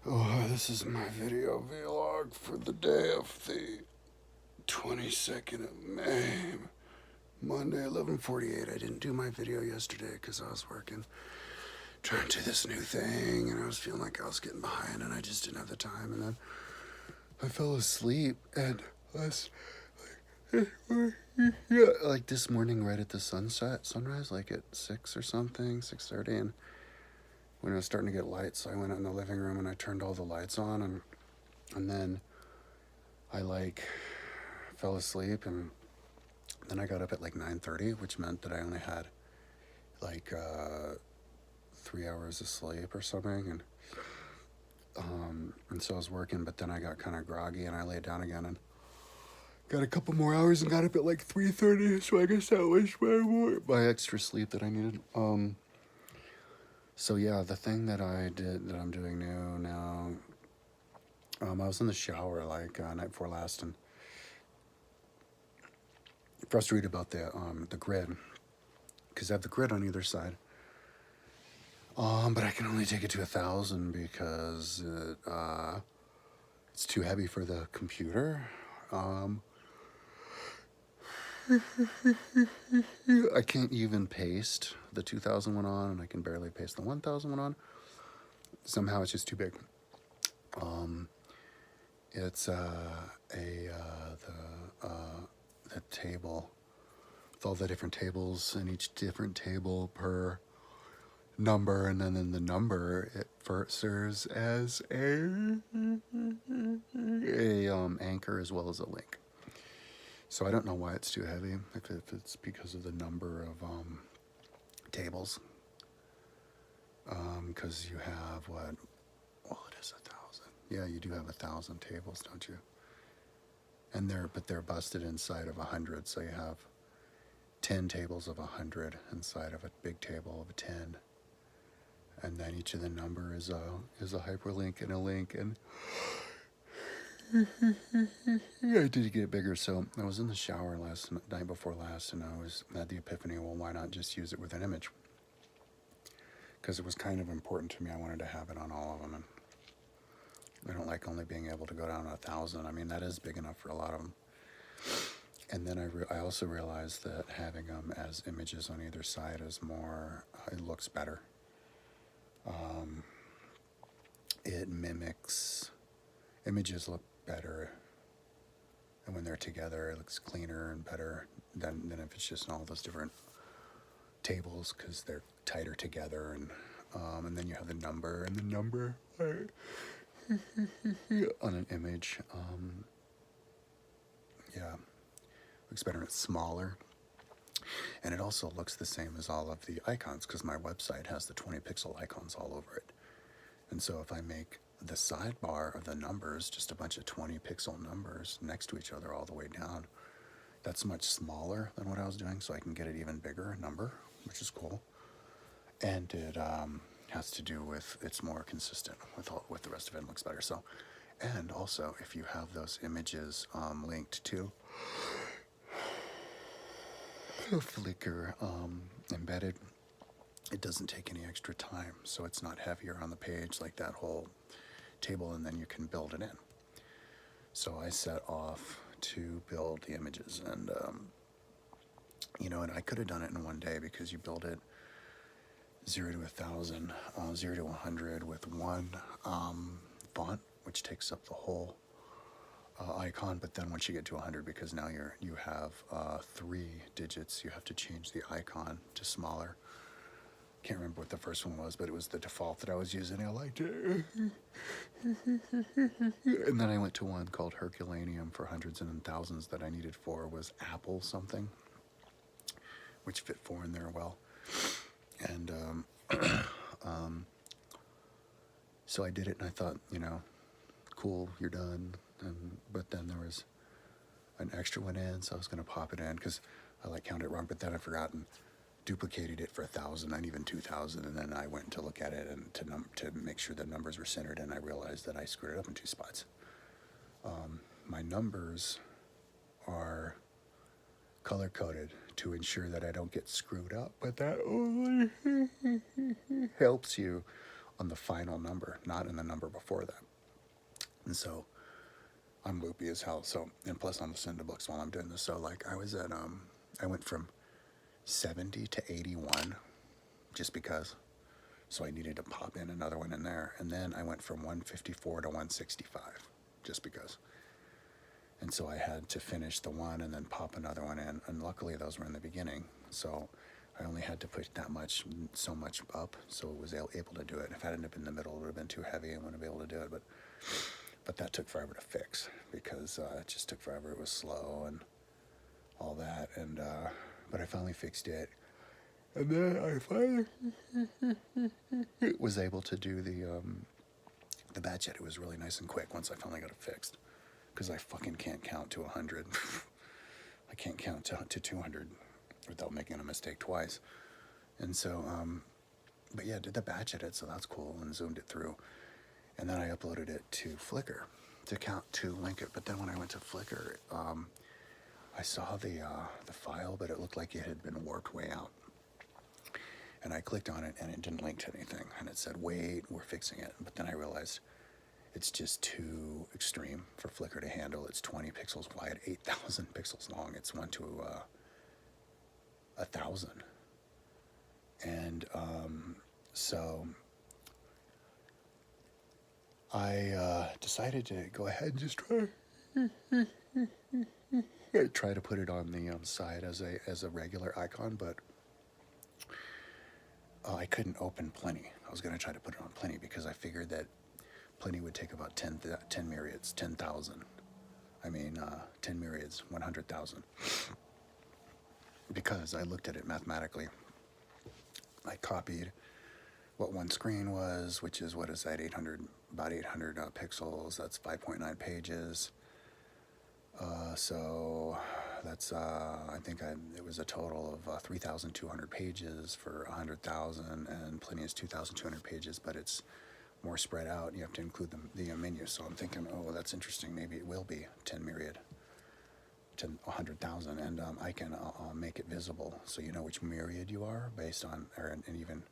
Oh, this is my video vlog for the day of the 22nd of May, Monday, 11:48. I didn't do my video yesterday because I was working, trying to do this new thing, and I was feeling like I was getting behind, and I just didn't have the time. And then I fell asleep, and last, yeah, like this morning, right at the sunrise, like at 6 or something, 6:30, and when it was starting to get light, so I went out in the living room and I turned all the lights on, and then I fell asleep, and then I got up at like 9:30, which meant that I only had like 3 hours of sleep or something, and so I was working, but then I got kind of groggy and I laid down again and got a couple more hours and got up at like 3:30. So I guess that was my extra sleep that I needed. So yeah, the thing that I did that I'm doing new now, I was in the shower like night before last and frustrated about the grid because I have the grid on either side. But I can only take it to 1,000 because it's too heavy for the computer. I can't even paste the 2,000 one on, and I can barely paste the 1,000 one on. Somehow it's just too big. It's the table with all the different tables, and each different table per number, and then the number it serves as a anchor as well as a link. So I don't know why it's too heavy. If it's because of the number of tables, because you have what? Well, it is 1,000. Yeah, you do have 1,000 tables, don't you? And they're busted inside of 100. So you have 10 tables of 100 inside of a big table of 10. And then each of the number is a hyperlink and a link, and I did get bigger. So I was in the shower night before last, and I had the epiphany. Well, why not just use it with an image? Because it was kind of important to me. I wanted to have it on all of them, and I don't like only being able to go down to 1,000. I mean, that is big enough for a lot of them. And then I also realized that having them as images on either side is more. It looks better. It mimics. Images look better, and when they're together, it looks cleaner and better than if it's just in all those different tables because they're tighter together, and then you have the number on an image. Yeah, looks better and it's smaller, and it also looks the same as all of the icons because my website has the 20 pixel icons all over it. And so if I make the sidebar of the numbers just a bunch of 20 pixel numbers next to each other all the way down, that's much smaller than what I was doing, so I can get it even bigger number, which is cool. And it has to do with it's more consistent with the rest of it and looks better. So, and also if you have those images linked to Flickr embedded, it doesn't take any extra time, so it's not heavier on the page like that whole table, and then you can build it in. So I set off to build the images, and and I could have done it in one day because you build it 0 to 1,000, 0 to 100 with one font, which takes up the whole icon. But then once you get to 100, because now you have 3 digits, you have to change the icon to smaller. Can't remember what the first one was, but it was the default that I was using. I liked it. And then I went to one called Herculaneum for hundreds and thousands that I needed for was Apple something, which fit 4 in there well. And so I did it, and I thought, cool, you're done. But then there was an extra one in, so I was going to pop it in because I counted it wrong. But then I forgot and duplicated it for 1,000 and even 2,000, and then I went to look at it and to make sure the numbers were centered, and I realized that I screwed it up in 2 spots. My numbers are color coded to ensure that I don't get screwed up, but that only helps you on the final number, not in the number before that. And so I'm loopy as hell. So, and plus I'm listening to books while I'm doing this. So like I went from 70 to 81 just because. So I needed to pop in another one in there. And then I went from 154 to 165 just because. And so I had to finish the one and then pop another one in. And luckily those were in the beginning. So I only had to put so much up, so it was able to do it. If I hadn't been in the middle, it would have been too heavy and wouldn't be able to do it. But that took forever to fix because it just took forever. It was slow and all that. And but I finally fixed it. And then I finally was able to do the batch edit. It was really nice and quick once I finally got it fixed. Because I fucking can't count to 100. I can't count to 200 without making a mistake twice. And so, but yeah, did the batch edit, so that's cool, and zoomed it through. And then I uploaded it to Flickr to link it. But then when I went to Flickr, I saw the file, but it looked like it had been warped way out. And I clicked on it, and it didn't link to anything. And it said, wait, we're fixing it. But then I realized it's just too extreme for Flickr to handle. It's 20 pixels wide, 8,000 pixels long. It's 1 to 1,000. And so I decided to go ahead and just try to put it on the side as a regular icon, but I couldn't open Plenty. I was going to try to put it on Plenty because I figured that Plenty would take about 10 myriads, 10,000. 10 myriads, 100,000. Because I looked at it mathematically. I copied what one screen was, which is, what is that, about 800 pixels. That's 5.9 pages. So that's, I think it was a total of 3,200 pages for 100,000, and Plenty is 2,200 pages, but it's more spread out. You have to include the menu. So I'm thinking, oh, that's interesting. Maybe it will be 10 myriad to 100,000, and I'll make it visible so you know which myriad you are based on, and even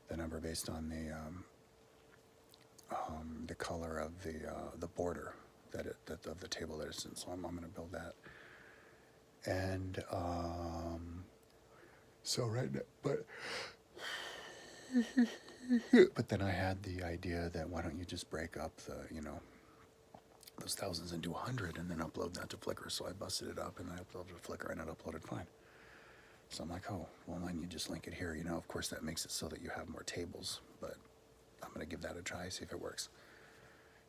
the number based on the color of the border of the table that it's in. So I'm going to build that, and so right now, but then I had the idea that why don't you just break up those thousands into 100 and then upload that to Flickr. So I busted it up and I uploaded it to Flickr and it uploaded fine. So I'm like, oh, well, then you just link it here. Of course that makes it so that you have more tables, but I'm going to give that a try, see if it works.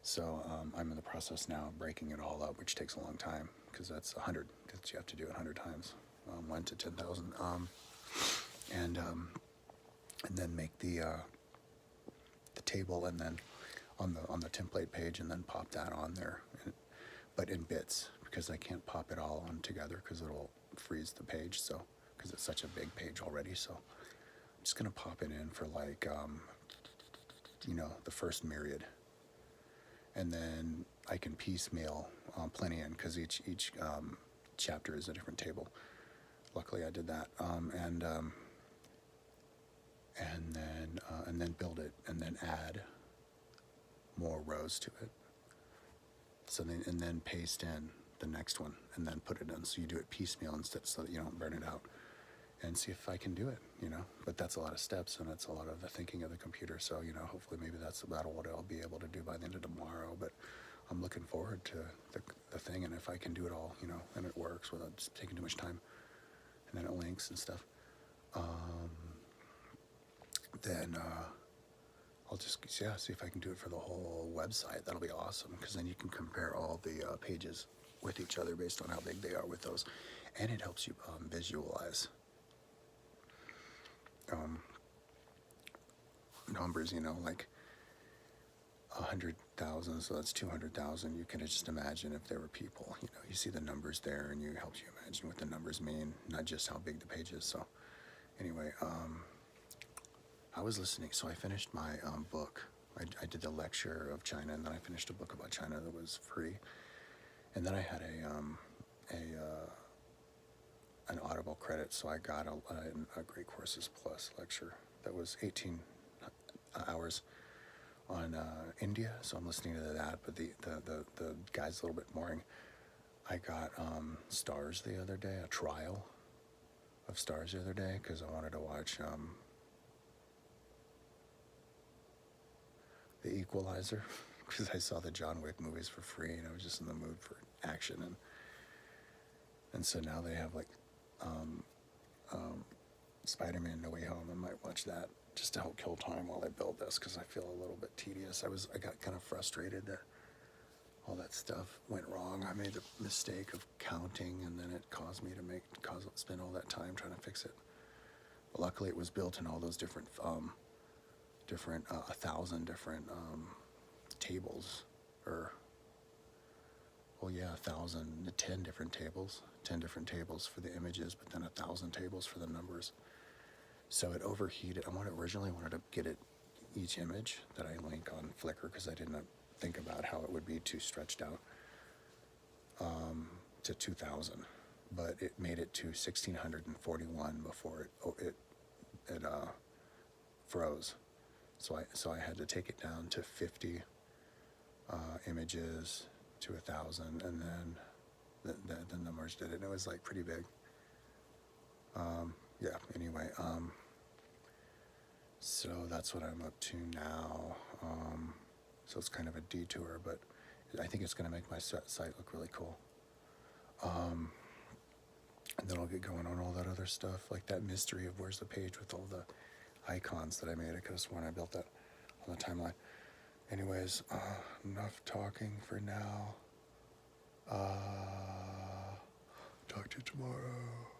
So I'm in the process now of breaking it all up, which takes a long time because that's 100, because you have to do it 100 times, 1 to 10,000. And then make the table, and then on the template page, and then pop that on there, but in bits, because I can't pop it all on together because it'll freeze the page. So because it's such a big page already, so I'm just gonna pop it in for like the first myriad, and then I can piecemeal Plenty in because each chapter is a different table. Luckily I did that, and then build it, and then add more rows to it. So then paste in the next one, and then put it in. So you do it piecemeal instead, so that you don't burn it out. And see if I can do it, But that's a lot of steps, and it's a lot of the thinking of the computer. So hopefully maybe that's about what I'll be able to do by the end of tomorrow. But I'm looking forward to the thing, and if I can do it all, and it works without just taking too much time, and then it links and stuff. Then I'll just see if I can do it for the whole website. That'll be awesome, because then you can compare all the pages with each other based on how big they are with those, and it helps you visualize numbers. Like 100,000, so that's 200,000. You can just imagine if there were people. You see the numbers there, and it helps you imagine what the numbers mean, not just how big the page is. So anyway, I was listening, so I finished my book. I did the lecture of China, and then I finished a book about China that was free. And then I had an Audible credit, so I got a Great Courses Plus lecture that was 18 hours, on India, so I'm listening to that. But the guy's a little bit boring. I got Stars the other day, a trial of Stars the other day, because I wanted to watch The Equalizer, because I saw the John Wick movies for free, and I was just in the mood for action, and so now they have like Spider-Man No Way Home. I might watch that just to help kill time while I build this, because I feel a little bit tedious. I got kind of frustrated that all that stuff went wrong. I made the mistake of counting, and then it caused me to spend all that time trying to fix it. But luckily, it was built in all those different 1,000 different tables, or 10 different tables, 10 different tables for the images, but then 1,000 tables for the numbers. So it overheated. Originally wanted to get it each image that I link on Flickr, because I didn't think about how it would be too stretched out to 2,000, but it made it to 1,641 before it froze. So I had to take it down to 50 images to 1,000, and then the numbers did it, and it was like pretty big. Anyway, so that's what I'm up to now. So it's kind of a detour, but I think it's going to make my site look really cool. And then I'll get going on all that other stuff, like that mystery of where's the page with all the icons that I made. I could have sworn I built that on the timeline. Anyways, enough talking for now. Talk to you tomorrow.